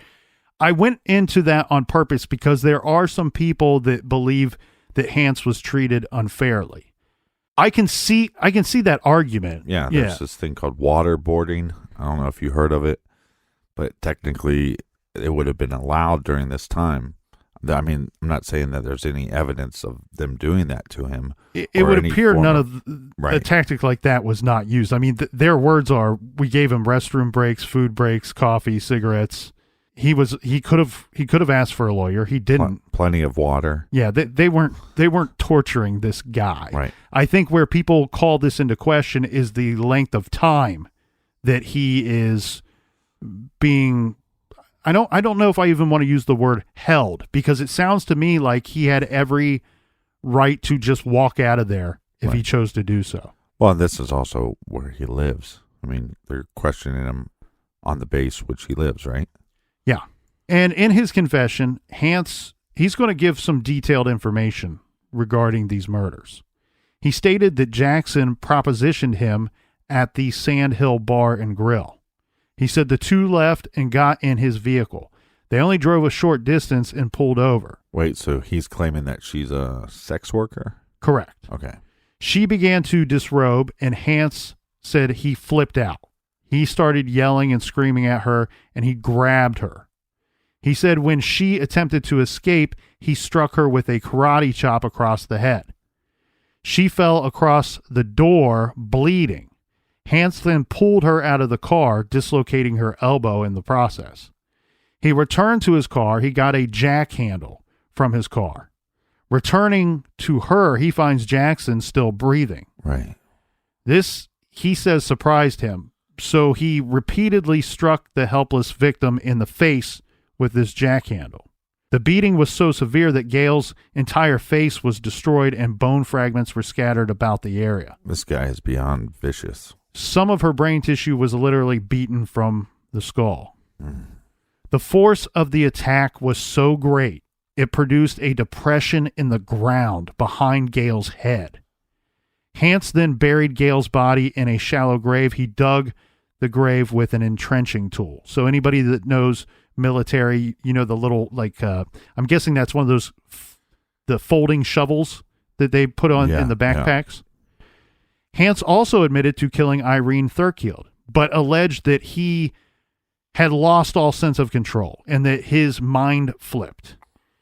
A: I went into that on purpose because there are some people that believe that Hans was treated unfairly. I can see that argument.
C: Yeah, there's this thing called waterboarding. I don't know if you heard of it, but technically it would have been allowed during this time. I mean, I'm not saying that there's any evidence of them doing that to him.
A: It would appear none of
C: right.
A: a tactic like that was not used. I mean, their words are, we gave him restroom breaks, food breaks, coffee, cigarettes. He could have asked for a lawyer. He didn't.
C: Plenty of water.
A: Yeah, they weren't torturing this guy.
C: Right.
A: I think where people call this into question is the length of time that he is being. I don't know if I even want to use the word held, because it sounds to me like he had every right to just walk out of there if he chose to do so.
C: Well, this is also where he lives. I mean, they're questioning him on the base which he lives, right?
A: Yeah. And in his confession, he's going to give some detailed information regarding these murders. He stated that Jackson propositioned him at the Sand Hill Bar and Grill. He said the two left and got in his vehicle. They only drove a short distance and pulled over.
C: Wait, so he's claiming that she's a sex worker?
A: Correct.
C: Okay.
A: She began to disrobe, and Hans said he flipped out. He started yelling and screaming at her, and he grabbed her. He said when she attempted to escape, he struck her with a karate chop across the head. She fell across the door, bleeding. Hans then pulled her out of the car, dislocating her elbow in the process. He returned to his car. He got a jack handle from his car. Returning to her, he finds Jackson still breathing.
C: Right.
A: This, he says, surprised him. So he repeatedly struck the helpless victim in the face with this jack handle. The beating was so severe that Gail's entire face was destroyed and bone fragments were scattered about the area.
C: This guy is beyond vicious.
A: Some of her brain tissue was literally beaten from the skull. The force of the attack was so great, it produced a depression in the ground behind Gail's head. Hans then buried Gail's body in a shallow grave. He dug the grave with an entrenching tool. So anybody that knows military, you know, the little, I'm guessing that's one of those, the folding shovels that they put on in the backpacks. Yeah. Hans also admitted to killing Irene Thurkield, but alleged that he had lost all sense of control and that his mind flipped.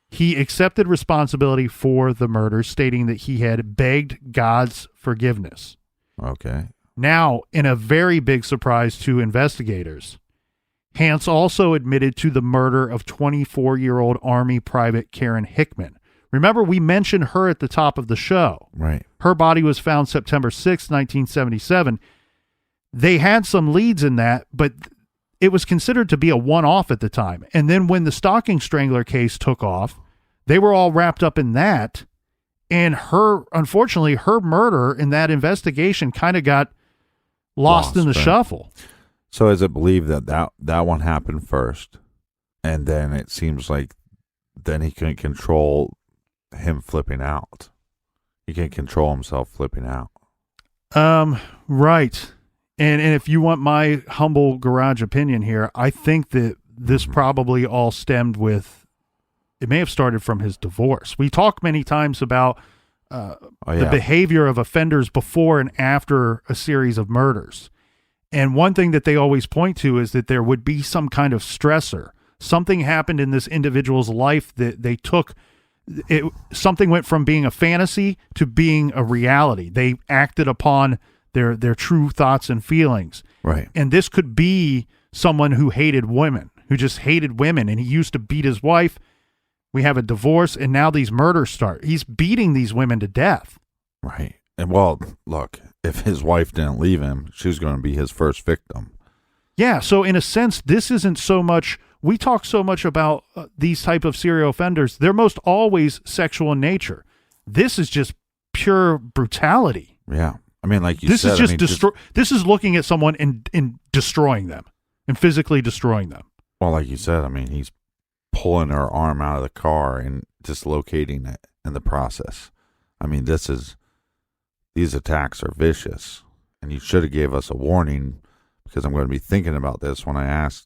A: He accepted responsibility for the murders, stating that he had begged God's forgiveness.
C: Okay.
A: Now, in a very big surprise to investigators, Hans also admitted to the murder of 24-year-old Army Private Karen Hickman. Remember, we mentioned her at the top of the show.
C: Right.
A: Her body was found September 6, 1977. They had some leads in that, but it was considered to be a one-off at the time. And then when the Stocking Strangler case took off, they were all wrapped up in that. And unfortunately, her murder in that investigation kind of got lost in the shuffle.
C: So is it believed that one happened first, and then it seems like then he couldn't control him flipping out? He can't control himself flipping out.
A: Right. And if you want my humble garage opinion here, I think that this probably all stemmed with, it may have started from his divorce. We talk many times about the behavior of offenders before and after a series of murders. And one thing that they always point to is that there would be some kind of stressor. Something happened in this individual's life that they took. Something went from being a fantasy to being a reality. They acted upon their true thoughts and feelings.
C: Right.
A: And this could be someone who hated women, who just hated women, and he used to beat his wife. We have a divorce, and now these murders start. He's beating these women to death.
C: Right. And well, look, if his wife didn't leave him, she was going to be his first victim.
A: Yeah. So in a sense, this isn't so much, we talk so much about these type of serial offenders. They're most always sexual in nature. This is just pure brutality.
C: Yeah. I mean, like you
A: this
C: said.
A: Is this is looking at someone and destroying them and physically destroying them.
C: Well, like you said, I mean, he's pulling her arm out of the car and dislocating it in the process. I mean, these attacks are vicious. and you should have gave us a warning, because I'm going to be thinking about this when I ask,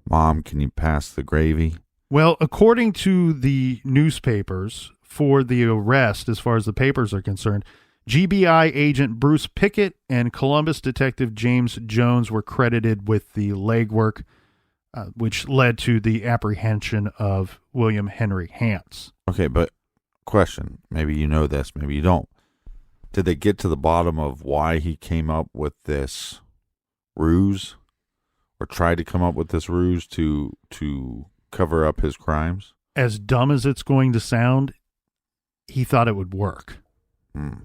C: Mom, can you pass the gravy?
A: Well, according to the newspapers, for the arrest, as far as the papers are concerned, GBI agent Bruce Pickett and Columbus detective James Jones were credited with the legwork, which led to the apprehension of William Henry Hance.
C: Okay, but question, maybe you know this, maybe you don't. Did they get to the bottom of why he came up with this ruse, or tried to come up with this ruse to cover up his crimes?
A: As dumb as it's going to sound, he thought it would work.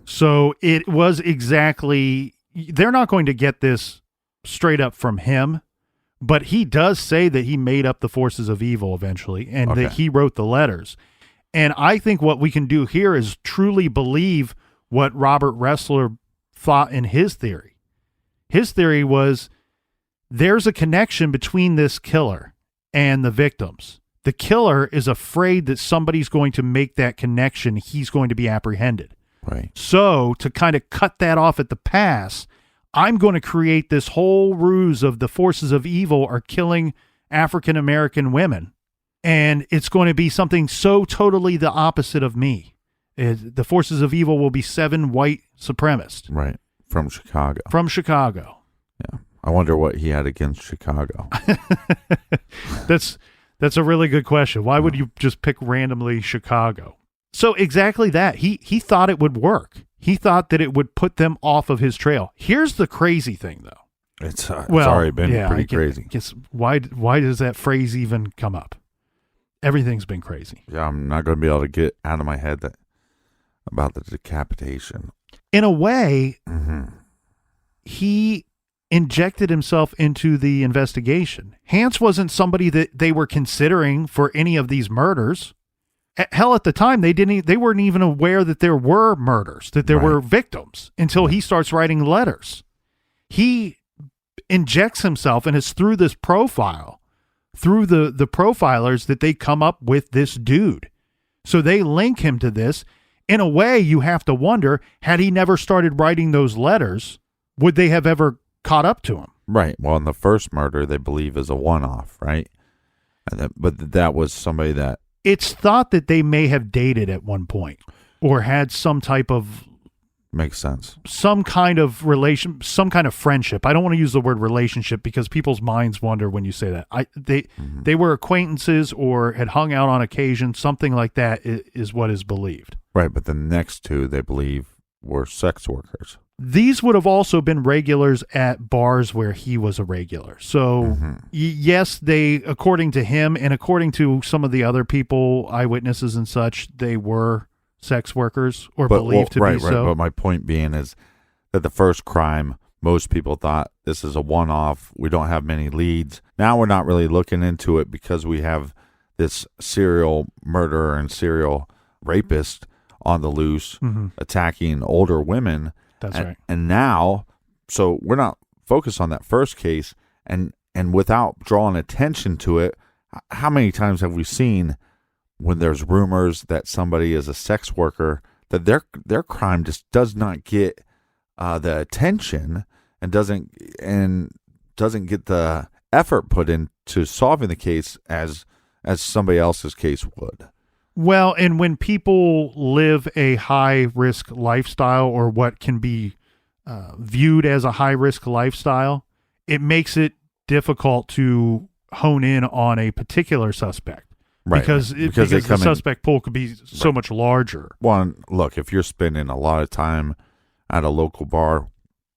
A: So it was exactly, they're not going to get this straight up from him, but he does say that he made up the forces of evil eventually, and that he wrote the letters. And I think what we can do here is truly believe what Robert Ressler thought in his theory. His theory was there's a connection between this killer and the victims. The killer is afraid that somebody's going to make that connection. He's going to be apprehended.
C: Right.
A: So to kind of cut that off at the pass, I'm going to create this whole ruse of the forces of evil are killing African-American women. And it's going to be something so totally the opposite of me. The forces of evil will be 7 white supremacists.
C: Right. From Chicago.
A: Yeah.
C: I wonder what he had against Chicago.
A: That's a really good question. Why would you just pick randomly Chicago? So exactly that. He thought it would work. He thought that it would put them off of his trail. Here's the crazy thing, though.
C: It's already been pretty crazy.
A: Guess why does that phrase even come up? Everything's been crazy.
C: Yeah, I'm not going to be able to get out of my head about the decapitation.
A: In a way, he injected himself into the investigation. Hance wasn't somebody that they were considering for any of these murders. Hell, at the time, they weren't even aware that there were murders, that there were victims, until he starts writing letters. He injects himself, and it's through this profile, through the profilers, that they come up with this dude. So they link him to this. In a way, you have to wonder, had he never started writing those letters, would they have ever caught up to him?
C: Right. Well, in the first murder, they believe is a one-off, right? But that was somebody that...
A: It's thought that they may have dated at one point, or had some type of...
C: Makes sense.
A: Some kind of friendship. I don't want to use the word relationship because people's minds wander when you say that. They were acquaintances or had hung out on occasion. Something like that is what is believed.
C: Right, but the next two, they believe, were sex workers.
A: These would have also been regulars at bars where he was a regular. So, yes, they, according to him and according to some of the other people, eyewitnesses and such, they were sex workers or believed to be so.
C: But my point being is that the first crime, most people thought this is a one-off. We don't have many leads. Now we're not really looking into it because we have this serial murderer and serial rapist on the loose attacking older women.
A: That's right.
C: And now, so we're not focused on that first case, and without drawing attention to it, how many times have we seen when there's rumors that somebody is a sex worker, that their crime just does not get the attention and doesn't get the effort put into solving the case as somebody else's case would.
A: Well, and when people live a high-risk lifestyle, or what can be viewed as a high-risk lifestyle, it makes it difficult to hone in on a particular suspect. Right. Because the suspect pool could be so much larger.
C: Well, look, if you're spending a lot of time at a local bar,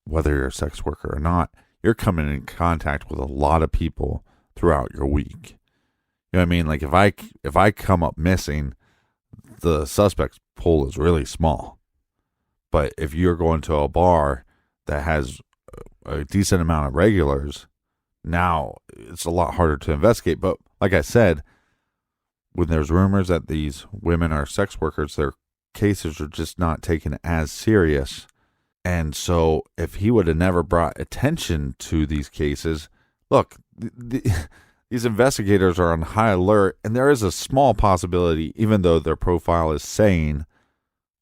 C: whether you're a sex worker or not, you're coming in contact with a lot of people throughout your week. You know what I mean? Like if I come up missing, the suspect's pool is really small. But if you're going to a bar that has a decent amount of regulars, now it's a lot harder to investigate. But like I said, when there's rumors that these women are sex workers, their cases are just not taken as serious. And so if he would have never brought attention to these cases, look, these investigators are on high alert, and there is a small possibility, even though their profile is saying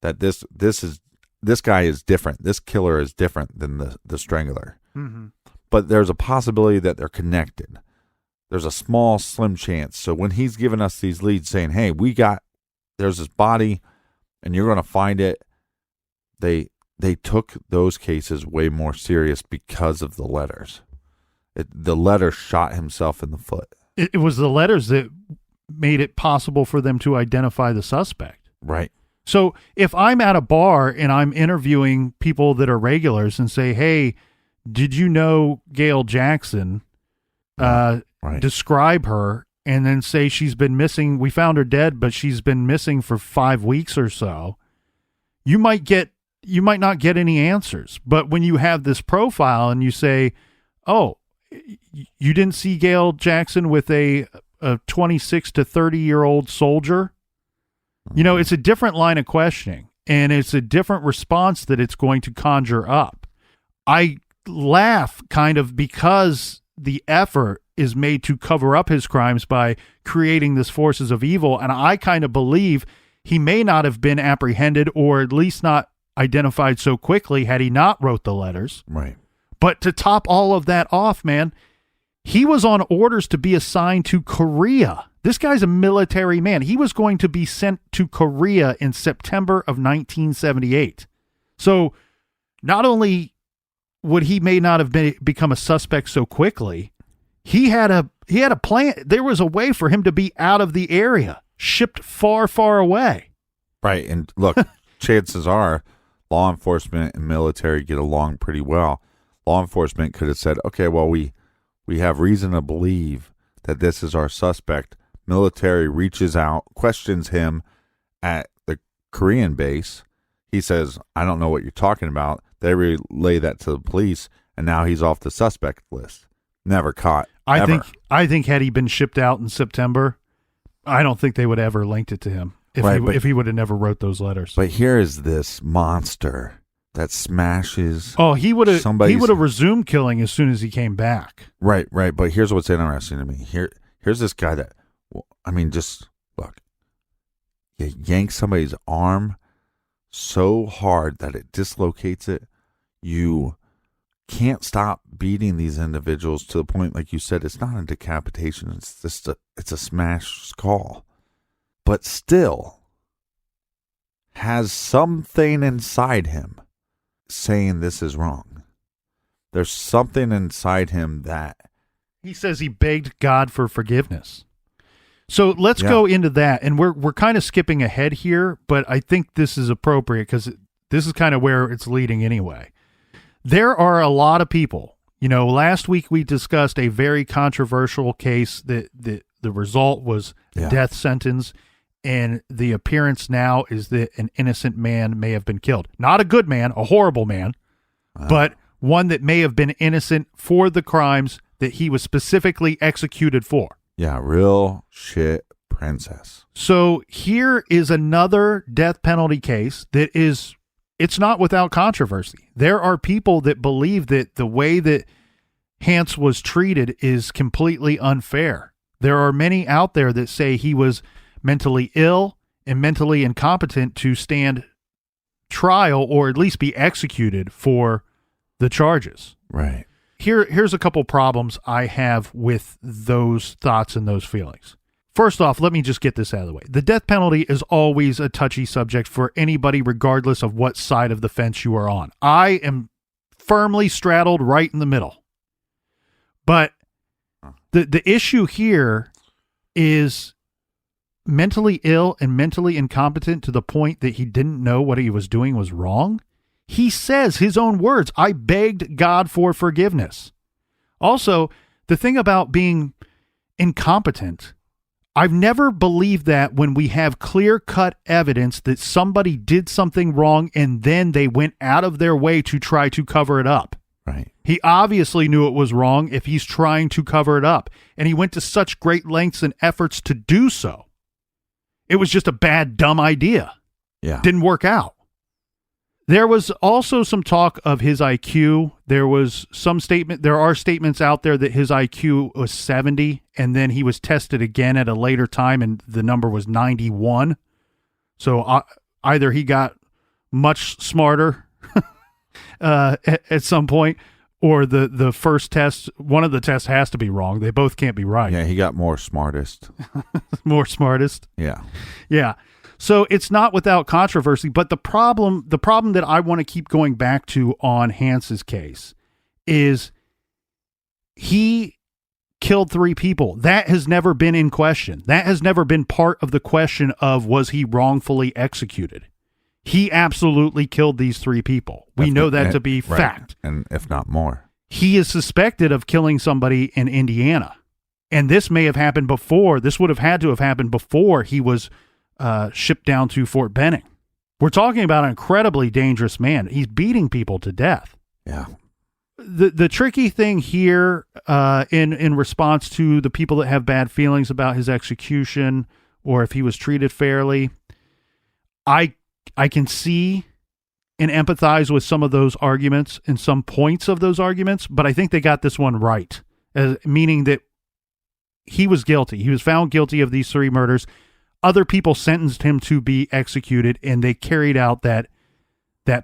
C: that this is this guy is different. This killer is different than the strangler.
A: Mm-hmm.
C: But there's a possibility that they're connected. There's a small, slim chance. So when he's giving us these leads saying, hey, there's this body and you're going to find it, they took those cases way more serious because of the letters. The letter shot himself in the foot.
A: It was the letters that made it possible for them to identify the suspect.
C: Right.
A: So if I'm at a bar and I'm interviewing people that are regulars and say, hey, did you know Gail Jackson?
C: Right.
A: Describe her, and then say she's been missing. We found her dead, but she's been missing for 5 weeks or so. You might not get any answers. But when you have this profile and you say, oh, you didn't see Gail Jackson with a 26 to 30-year-old soldier? You know, it's a different line of questioning, and it's a different response that it's going to conjure up. I laugh kind of because the effort is made to cover up his crimes by creating this forces of evil, and I kind of believe he may not have been apprehended, or at least not identified so quickly had he not wrote the letters.
C: Right.
A: But to top all of that off, man, he was on orders to be assigned to Korea. This guy's a military man. He was going to be sent to Korea in September of 1978. So not only would he may not have become a suspect so quickly, he had a plan. There was a way for him to be out of the area, shipped far, far away.
C: Right. And look, chances are law enforcement and military get along pretty well. Law enforcement could have said, okay, well, we have reason to believe that this is our suspect. Military reaches out, questions him at the Korean base. He says, I don't know what you're talking about. They relay that to the police, and now he's off the suspect list. Never caught.
A: I think had he been shipped out in September, I don't think they would ever linked it to him if he would have never wrote those letters.
C: But here is this monster that smashes.
A: Oh, he would have resumed killing as soon as he came back.
C: Right. But here's what's interesting to me. Here's this guy that, I mean, just look. You yank somebody's arm so hard that it dislocates it. You can't stop beating these individuals to the point, like you said, it's not a decapitation. It's just it's a smashed skull. But still has something inside him saying this is wrong. There's something inside him that
A: he says he begged God for forgiveness. So let's go into that, and we're kind of skipping ahead here, but I think this is appropriate because this is kind of where it's leading anyway. There are a lot of people. You know, last week we discussed a very controversial case that the result was a death sentence, and the appearance now is that an innocent man may have been killed. Not a good man, a horrible man, but one that may have been innocent for the crimes that he was specifically executed for.
C: Yeah, real shit princess.
A: So here is another death penalty case that it's not without controversy. There are people that believe that the way that Hance was treated is completely unfair. There are many out there that say he was mentally ill and mentally incompetent to stand trial or at least be executed for the charges.
C: Right.
A: Here's a couple problems I have with those thoughts and those feelings. First off, let me just get this out of the way. The death penalty is always a touchy subject for anybody, regardless of what side of the fence you are on. I am firmly straddled right in the middle. But the issue here is mentally ill and mentally incompetent to the point that he didn't know what he was doing was wrong. He says his own words, I begged God for forgiveness. Also, the thing about being incompetent, I've never believed that when we have clear-cut evidence that somebody did something wrong and then they went out of their way to try to cover it up.
C: Right.
A: He obviously knew it was wrong if he's trying to cover it up, and he went to such great lengths and efforts to do so. It was just a bad, dumb idea.
C: Yeah.
A: Didn't work out. There was also some talk of his IQ. There are statements out there that his IQ was 70, and then he was tested again at a later time, and the number was 91. So either he got much smarter at some point, or the first test, one of the tests has to be wrong. They both can't be right.
C: Yeah, he got more smartest.
A: More smartest.
C: Yeah.
A: Yeah. So it's not without controversy, but the problem that I want to keep going back to on Hance's case is he killed 3 people. That has never been in question. That has never been part of the question of was he wrongfully executed. He absolutely killed these 3 people. We know that to be fact.
C: And if not more.
A: He is suspected of killing somebody in Indiana. And this may have happened before. This would have had to have happened before he was shipped down to Fort Benning. We're talking about an incredibly dangerous man. He's beating people to death.
C: Yeah.
A: The tricky thing here, in response to the people that have bad feelings about his execution or if he was treated fairly, I can see and empathize with some of those arguments and some points of those arguments, but I think they got this one right, meaning that he was guilty. He was found guilty of these 3 murders. Other people sentenced him to be executed, and they carried out that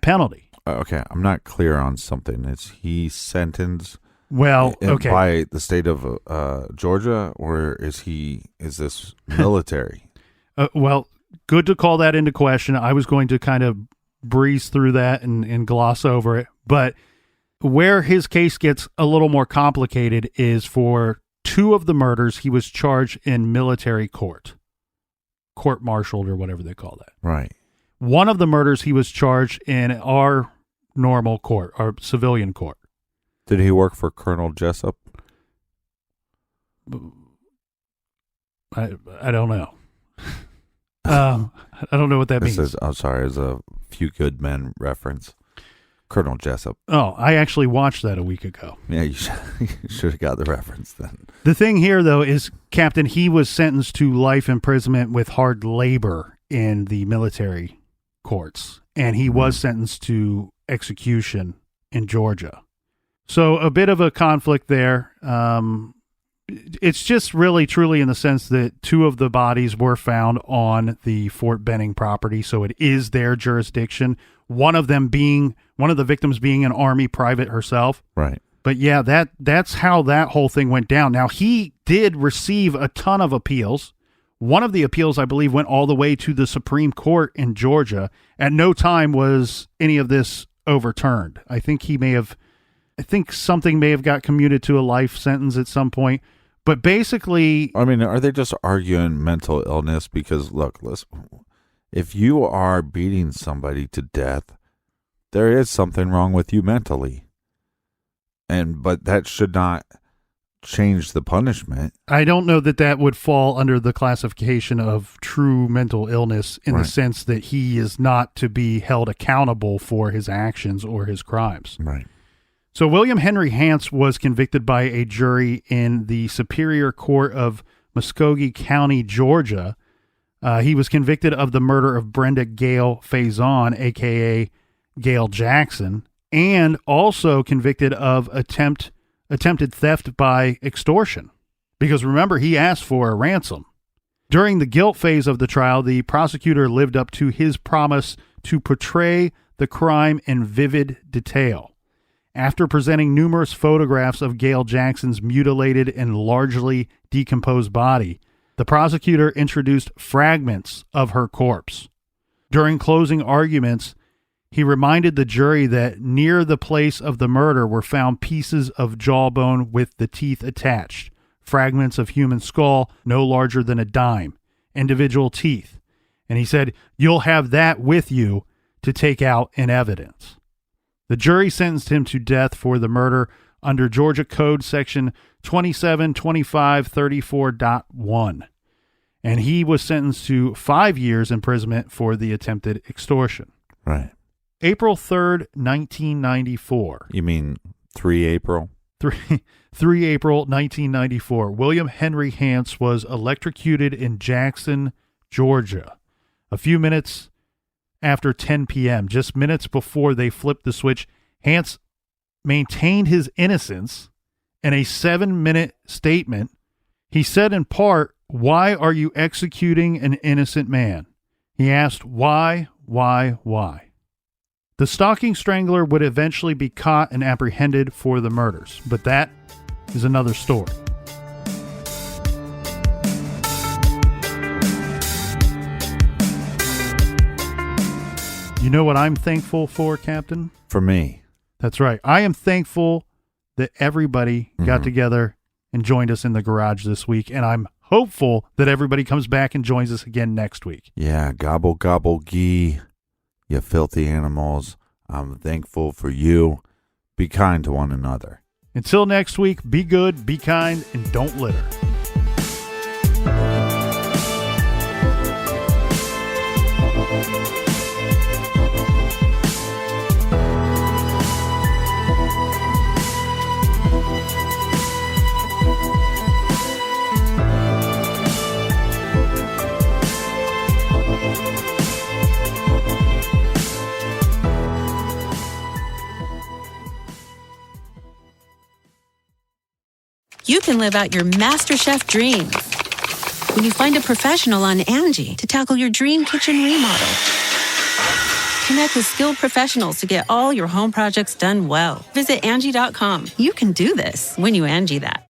A: penalty.
C: Okay, I'm not clear on something. Is he sentenced
A: Well, okay.
C: by the state of Georgia, or is this military?
A: Well, good to call that into question. I was going to kind of breeze through that and gloss over it, but where his case gets a little more complicated is for 2 of the murders, he was charged in military court-martialed or whatever they call that.
C: Right.
A: One of the murders he was charged in our normal court, our civilian court.
C: Did he work for Colonel Jessup?
A: I don't know. I don't know what that means.
C: I'm sorry, it's a Few Good Men reference. Colonel Jessup.
A: Oh, I actually watched that a week ago.
C: Yeah, you should have got the reference then.
A: The thing here, though, is, Captain, he was sentenced to life imprisonment with hard labor in the military courts, and he was sentenced to execution in Georgia. So a bit of a conflict there. It's just really, truly in the sense that 2 of the bodies were found on the Fort Benning property, so it is their jurisdiction. One of the victims being an Army private herself.
C: Right.
A: But yeah, that's how that whole thing went down. Now, he did receive a ton of appeals. One of the appeals, I believe, went all the way to the Supreme Court in Georgia. At no time was any of this overturned. I think something may have got commuted to a life sentence at some point. But basically,
C: I mean, are they just arguing mental illness? Because look, listen, if you are beating somebody to death, there is something wrong with you mentally. But that should not change the punishment.
A: I don't know that would fall under the classification of true mental illness in the sense that he is not to be held accountable for his actions or his crimes.
C: Right.
A: So William Henry Hance was convicted by a jury in the Superior Court of Muskogee County, Georgia. He was convicted of the murder of Brenda Gale Faison, a.k.a. Gail Jackson, and also convicted of attempted theft by extortion. Because remember, he asked for a ransom. During the guilt phase of the trial, the prosecutor lived up to his promise to portray the crime in vivid detail. After presenting numerous photographs of Gail Jackson's mutilated and largely decomposed body, the prosecutor introduced fragments of her corpse. During closing arguments, he reminded the jury that near the place of the murder were found pieces of jawbone with the teeth attached, fragments of human skull no larger than a dime, individual teeth. And he said, "You'll have that with you to take out in evidence." The jury sentenced him to death for the murder under Georgia Code Section 272534.1, and he was sentenced to 5 years imprisonment for the attempted extortion.
C: Right.
A: April 3rd, 1994.
C: You mean 3 April?
A: 3 April 1994. William Henry Hance was electrocuted in Jackson, Georgia. A few minutes after 10 p.m., just minutes before they flipped the switch, Hance maintained his innocence. In a 7-minute statement, he said in part, "Why are you executing an innocent man?" He asked, why? The stalking strangler would eventually be caught and apprehended for the murders, but that is another story. You know what I'm thankful for, Captain?
C: For me.
A: That's right. I am thankful that everybody got together and joined us in the garage this week, and I'm hopeful that everybody comes back and joins us again next week.
C: Yeah, gobble, gobble, gee, you filthy animals. I'm thankful for you. Be kind to one another.
A: Until next week, be good, be kind, and don't litter.
D: You can live out your MasterChef dreams when you find a professional on Angie to tackle your dream kitchen remodel. Connect with skilled professionals to get all your home projects done well. Visit Angie.com. You can do this when you Angie that.